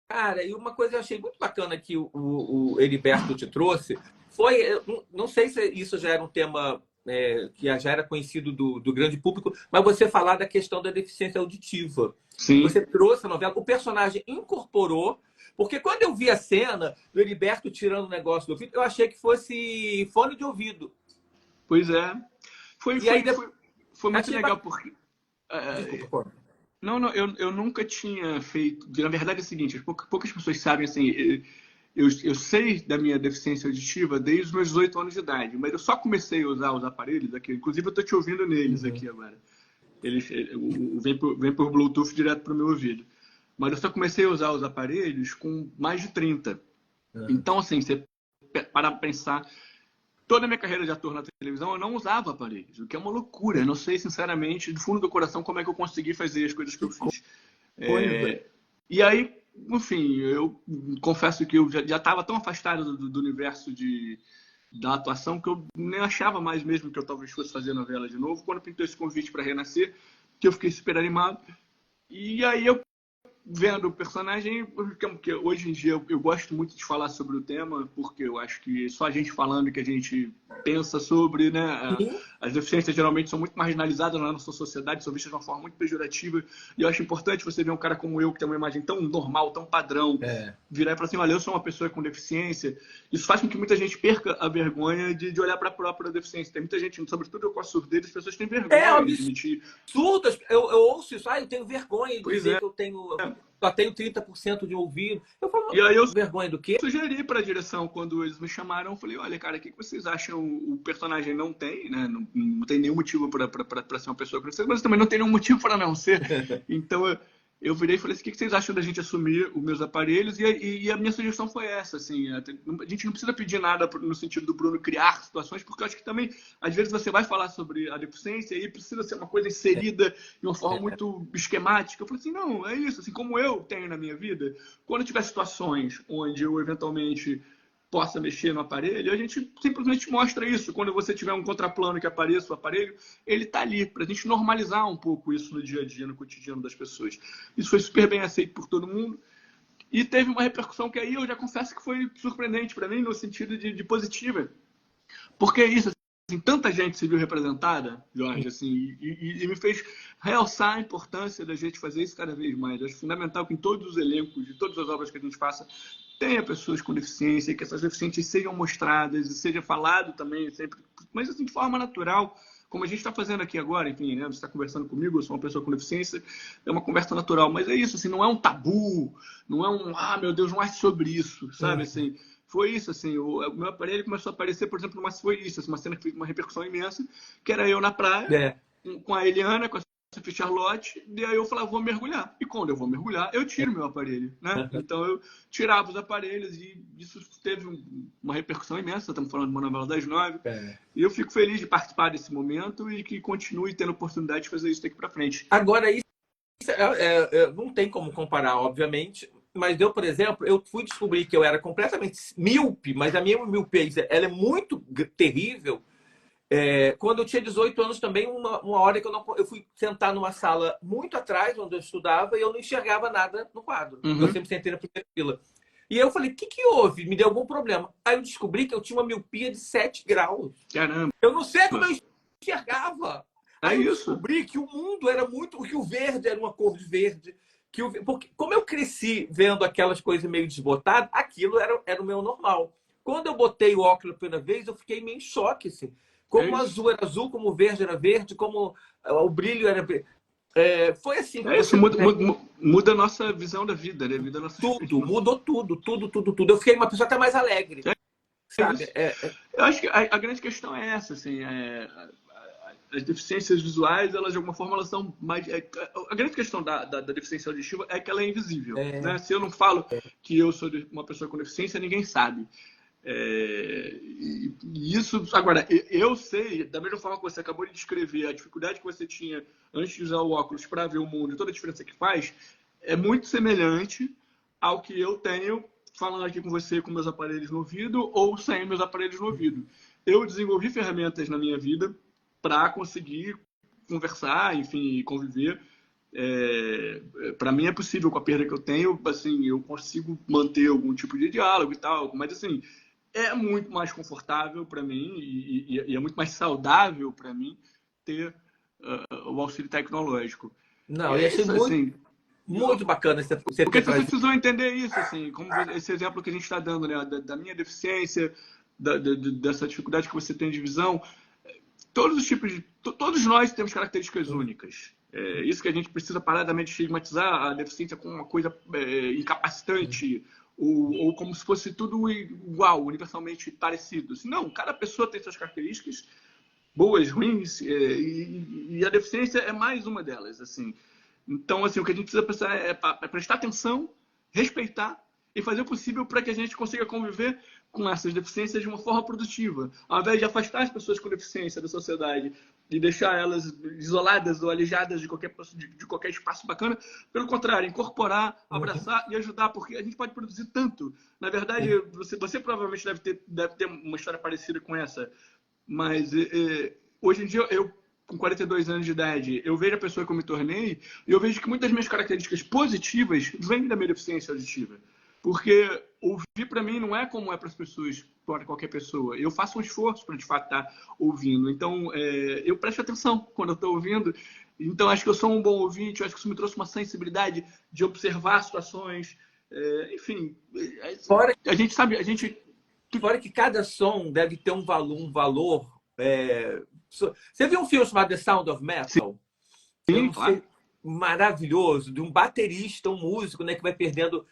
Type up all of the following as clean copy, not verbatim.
Cara, e uma coisa que eu achei muito bacana que o Heriberto te trouxe foi, eu não sei se isso já era um tema que já era conhecido do grande público, mas você falar da questão da deficiência auditiva. Sim, Você trouxe a novela, o personagem incorporou, porque quando eu vi a cena do Heriberto tirando o negócio do ouvido, eu achei que fosse fone de ouvido. pois é. Foi, E aí foi, depois, foi, foi muito achei legal, bacana. porque Desculpa, é, pô. não, não, eu nunca tinha feito. Na verdade é o seguinte, poucas pessoas sabem assim. Eu sei da minha deficiência auditiva desde os meus 18 anos de idade, mas eu só comecei a usar os aparelhos aqui. Inclusive, eu estou te ouvindo neles Uhum. aqui agora. Vem por Bluetooth direto para o meu ouvido. Mas eu só comecei a usar os aparelhos com mais de 30. Uhum. Então, assim, você para pensar, toda a minha carreira de ator na televisão eu não usava aparelhos, o que é uma loucura. Eu não sei, sinceramente, do fundo do coração, como é que eu consegui fazer as coisas que Que eu fiz. coisa. E aí, enfim, eu confesso que eu já estava tão afastado do universo da atuação que eu nem achava mais mesmo que eu talvez fosse fazer novela de novo. Quando pintou esse convite para Renascer, que eu fiquei super animado. E aí eu vendo o personagem, porque hoje em dia eu gosto muito de falar sobre o tema, porque eu acho que só a gente falando que a gente pensa sobre, né? Sim, As deficiências geralmente são muito marginalizadas na nossa sociedade, são vistas de uma forma muito pejorativa, e eu acho importante você ver um cara como eu, que tem uma imagem tão normal, tão padrão, é. virar e falar assim, olha, eu sou uma pessoa com deficiência. Isso faz com que muita gente perca a vergonha de olhar para a própria deficiência. Tem muita gente, sobretudo com a surdez, as pessoas têm É um vergonha de admitir. absurdo. Eu ouço isso. Eu tenho vergonha de Pois dizer é. que eu só tenho 30% de ouvido. Eu E falo, aí eu vergonha do quê? sugeri para a direção, quando eles me chamaram, eu falei, olha, cara, o que vocês acham? O personagem não tem, né? Não tem nenhum motivo para ser uma pessoa com deficiência, mas também não tem nenhum motivo para não ser. Então eu virei e falei assim, o que vocês acham da gente assumir os meus aparelhos? E a minha sugestão foi essa, assim, a gente não precisa pedir nada no sentido do Bruno criar situações, porque eu acho que também, às vezes você vai falar sobre a deficiência e precisa ser uma coisa inserida de uma forma muito esquemática. Eu falei assim, não, é isso, assim, como eu tenho na minha vida, quando tiver situações onde eu eventualmente possa mexer no aparelho, a gente simplesmente mostra isso. Quando você tiver um contraplano que apareça o aparelho, ele está ali, para a gente normalizar um pouco isso no dia a dia, no cotidiano das pessoas. Isso foi super bem aceito por todo mundo. E teve uma repercussão que aí eu já confesso que foi surpreendente para mim, no sentido de positiva. Porque é isso, assim, tanta gente se viu representada, Jorge, assim, e me fez realçar a importância da gente fazer isso cada vez mais. Eu acho fundamental que em todos os elencos, de todas as obras que a gente faça, tenha pessoas com deficiência, que essas deficiências sejam mostradas e seja falado também, sempre, mas assim, de forma natural, como a gente está fazendo aqui agora, enfim, né? Você está conversando comigo, eu sou uma pessoa com deficiência, é uma conversa natural, mas é isso, assim, não é um tabu, não é um, ah, meu Deus, não é sobre isso, sabe, assim, foi isso, assim, o meu aparelho começou a aparecer, por exemplo, foi isso, assim, uma cena que fez uma repercussão imensa, que era eu na praia, É. com a Eliana, com a Sophie Charlotte, e aí eu falava, vou mergulhar. E quando eu vou mergulhar, eu tiro meu aparelho, né? Então eu tirava os aparelhos e isso teve uma repercussão imensa, estamos falando de uma novela das 9, É. e eu fico feliz de participar desse momento e que continue tendo a oportunidade de fazer isso daqui para frente. Agora, isso não tem como comparar, obviamente. Mas eu, por exemplo, eu fui descobrir que eu era completamente míope, mas a minha miopia ela é muito terrível. Quando eu tinha 18 anos também, uma hora que eu fui sentar numa sala muito atrás, onde eu estudava, e eu não enxergava nada no quadro. Eu Uhum. sempre sentei na primeira fila. E aí eu falei, o que que houve? Me deu algum problema. Aí eu descobri que eu tinha uma miopia de 7 graus. Caramba, Eu não sei como eu enxergava. é Aí eu isso. descobri que o mundo era muito. Que o verde era uma cor de verde. Porque, como eu cresci vendo aquelas coisas meio desbotadas, aquilo era o meu normal. Quando eu botei o óculos pela primeira vez, eu fiquei meio em choque. Assim. É Como o isso. azul era azul, como o verde era verde, como o brilho era. Foi assim que É isso, você. muda a nossa visão da vida, né? Muda a nossa Tudo, expectativa. mudou tudo, tudo, tudo, tudo. Eu fiquei uma pessoa até mais alegre, É sabe? isso. Eu acho que a grande questão é essa, assim, as deficiências visuais, elas de alguma forma, elas são mais... a grande questão da deficiência auditiva é que ela é invisível, né? É, Se eu não falo que eu sou uma pessoa com deficiência, ninguém sabe. E isso, agora, eu sei, da mesma forma que você acabou de descrever, a dificuldade que você tinha antes de usar o óculos para ver o mundo e toda a diferença que faz, é muito semelhante ao que eu tenho falando aqui com você com meus aparelhos no ouvido ou sem meus aparelhos no ouvido. Eu desenvolvi ferramentas na minha vida para conseguir conversar, enfim, conviver para mim é possível com a perda que eu tenho, assim, eu consigo manter algum tipo de diálogo e tal, mas assim, é muito mais confortável para mim e é muito mais saudável para mim ter o auxílio tecnológico. E Não, eu é achei isso, assim. muito bacana você Porque ter as pessoas trazido. precisam entender isso, assim, como esse exemplo que a gente está dando, né, da minha deficiência, dessa dificuldade que você tem de visão. Todos os tipos de. Todos nós temos características únicas. É isso que a gente precisa parar de estigmatizar a deficiência como uma coisa incapacitante ou como se fosse tudo igual, universalmente parecido. Assim, não, cada pessoa tem suas características, boas, ruins, e a deficiência é mais uma delas. Assim. Então, assim, o que a gente precisa pensar é prestar atenção, respeitar e fazer o possível para que a gente consiga conviver com essas deficiências de uma forma produtiva. Ao invés de afastar as pessoas com deficiência da sociedade e deixar elas isoladas ou alijadas de qualquer espaço bacana, pelo contrário, incorporar, Uhum. abraçar e ajudar, porque a gente pode produzir tanto. Na verdade, você provavelmente deve ter uma história parecida com essa, mas hoje em dia eu com 42 anos de idade, eu vejo a pessoa que eu me tornei e eu vejo que muitas das minhas características positivas vêm da minha deficiência auditiva. Porque ouvir para mim não é como é para as pessoas, para qualquer pessoa. Eu faço um esforço para de fato estar ouvindo. Então, eu presto atenção quando eu estou ouvindo. Então, acho que eu sou um bom ouvinte, acho que isso me trouxe uma sensibilidade de observar situações. Enfim, Fora, a gente sabe, a gente. fora que cada som deve ter um valor. Você viu um filme chamado The Sound of Metal? Eu Sim, não claro. sei, maravilhoso, de um baterista, um músico, né, que vai perdendo.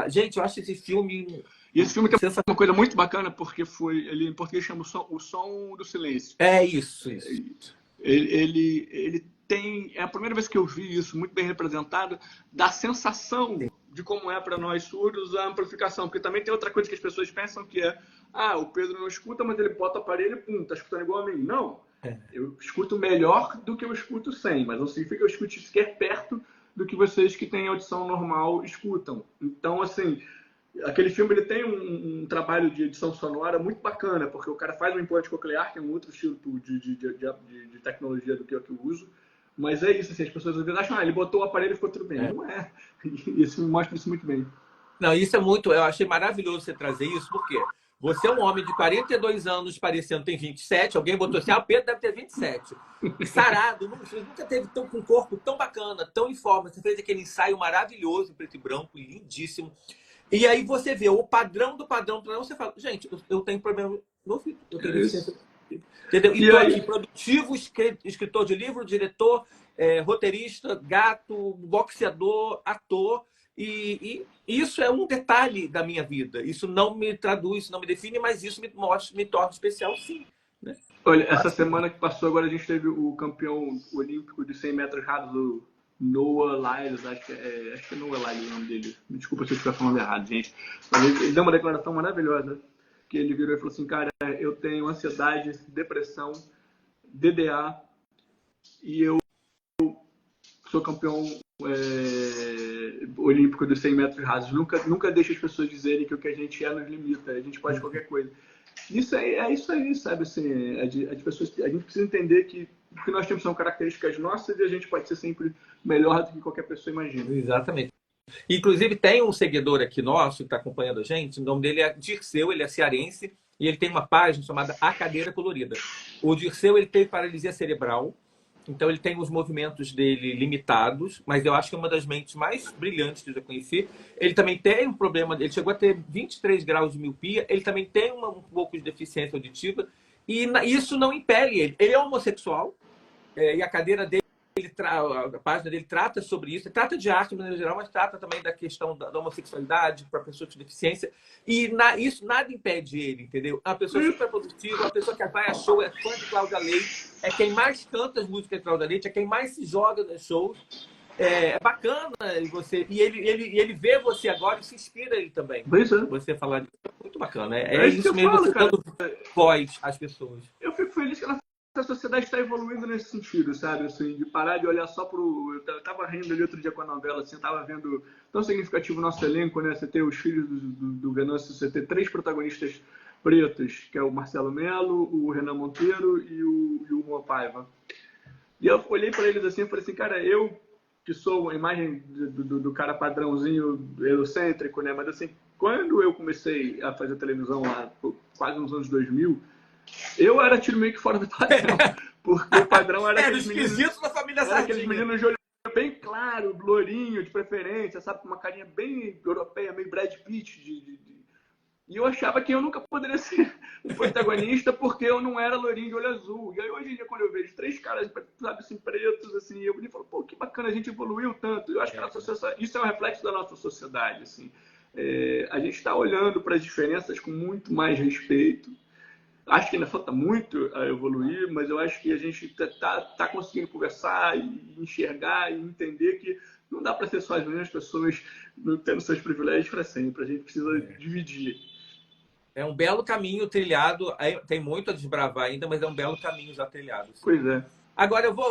Gente, eu acho esse filme E esse filme tem sensacional. uma coisa muito bacana, porque ele em português chama o som do silêncio. É isso, isso. Ele tem. É a primeira vez que eu vi isso muito bem representado, da sensação de como é para nós surdos a amplificação. Porque também tem outra coisa que as pessoas pensam que é: o Pedro não escuta, mas ele bota o aparelho e pum, tá escutando igual a mim. Não. Eu escuto melhor do que eu escuto sem, mas não significa que eu escute sequer perto do que vocês que têm audição normal escutam. Então, assim, aquele filme ele tem um trabalho de edição sonora muito bacana, porque o cara faz um implante coclear, que é um outro estilo de tecnologia do que eu uso. Mas é isso, assim, as pessoas às vezes acham, ele botou o aparelho e ficou tudo bem. É. Não é. E esse filme mostra isso muito bem. Não, isso é muito. Eu achei maravilhoso você trazer isso, porque você é um homem de 42 anos, parecendo tem 27. Alguém botou assim: o Pedro deve ter 27. Sarado, você nunca teve com um corpo tão bacana, tão em forma. Você fez aquele ensaio maravilhoso, em preto e branco, lindíssimo. E aí você vê o padrão do padrão, você fala: gente, eu tenho problema no ouvido, eu tenho É deficiência. isso. Entendeu? E E tô aqui, aí, produtivo, escritor de livro, diretor, roteirista, gato, boxeador, ator. E isso é um detalhe da minha vida. Isso não me traduz, não me define, mas isso me mostra, me torna especial, sim. Né? olha, Eu essa acho que semana que passou, agora a gente teve o campeão olímpico de 100 metros rasos, o Noah Lyles, acho que é Noah Lyles o nome dele. Me desculpa se eu estiver falando errado, gente. Mas ele deu uma declaração maravilhosa, que ele virou e falou assim, cara, eu tenho ansiedade, depressão, DDA, e eu sou campeão olímpico dos 100 metros rasos. Nunca deixe as pessoas dizerem que o que a gente nos limita, a gente pode qualquer coisa. Isso é isso aí, sabe? Assim, a gente precisa entender que o que nós temos são características nossas e a gente pode ser sempre melhor do que qualquer pessoa imagina. exatamente. Inclusive, tem um seguidor aqui nosso que está acompanhando a gente. O nome dele é Dirceu, ele é cearense e ele tem uma página chamada A Cadeira Colorida. O Dirceu ele teve paralisia cerebral, então ele tem os movimentos dele limitados, mas eu acho que é uma das mentes mais brilhantes que eu já conheci. Ele também tem um problema, ele chegou a ter 23 graus de miopia, ele também tem um pouco de deficiência auditiva e isso não impele ele. Ele é homossexual e a cadeira dele a página dele trata sobre isso, trata de arte de maneira geral, mas trata também da questão da homossexualidade para pessoas com deficiência. E isso nada impede ele, entendeu? A pessoa super produtiva, a pessoa que vai a show, é fã de Cláudia Leite, é quem mais canta as músicas de Cláudia Leite, é quem mais se joga nos shows. É bacana você. E ele vê você agora e se inspira ele também. Pois é. Você falar disso é muito bacana. É É isso que isso eu mesmo, falo, você cara. dando voz às pessoas. Eu fico feliz que a sociedade está evoluindo nesse sentido, sabe? Assim, de parar de olhar só pro. Eu tava rindo ali outro dia com a novela, assim, tava vendo tão significativo o nosso elenco, né? Você ter os filhos do Venâncio, você ter 3 protagonistas pretos, que é o Marcelo Melo, o Renan Monteiro e o Juan Paiva. E eu olhei para eles assim e falei assim, cara, eu que sou a imagem do cara padrãozinho eurocêntrico, né? Mas assim, quando eu comecei a fazer televisão lá, quase nos anos 2000, eu era tiro meio que fora do padrão. Porque o padrão era Era esquisito da família era aqueles Sardinha. meninos de olho bem claro, lourinho, de preferência, sabe? Com uma carinha bem europeia, meio Brad Pitt. E eu achava que eu nunca poderia ser um protagonista porque eu não era loirinho de olho azul. E aí hoje em dia, quando eu vejo três caras, sabe, assim, pretos, assim, eu me falo, pô, que bacana, a gente evoluiu tanto. Eu acho que isso é um reflexo da nossa sociedade, assim. A gente está olhando para as diferenças com muito mais respeito. Acho que ainda falta muito a evoluir, mas eu acho que a gente tá conseguindo conversar e enxergar e entender que não dá para ser só as mesmas pessoas tendo seus privilégios para sempre. A gente precisa dividir. É um belo caminho trilhado. Tem muito a desbravar ainda, mas é um belo caminho já trilhado. Pois é. Agora eu vou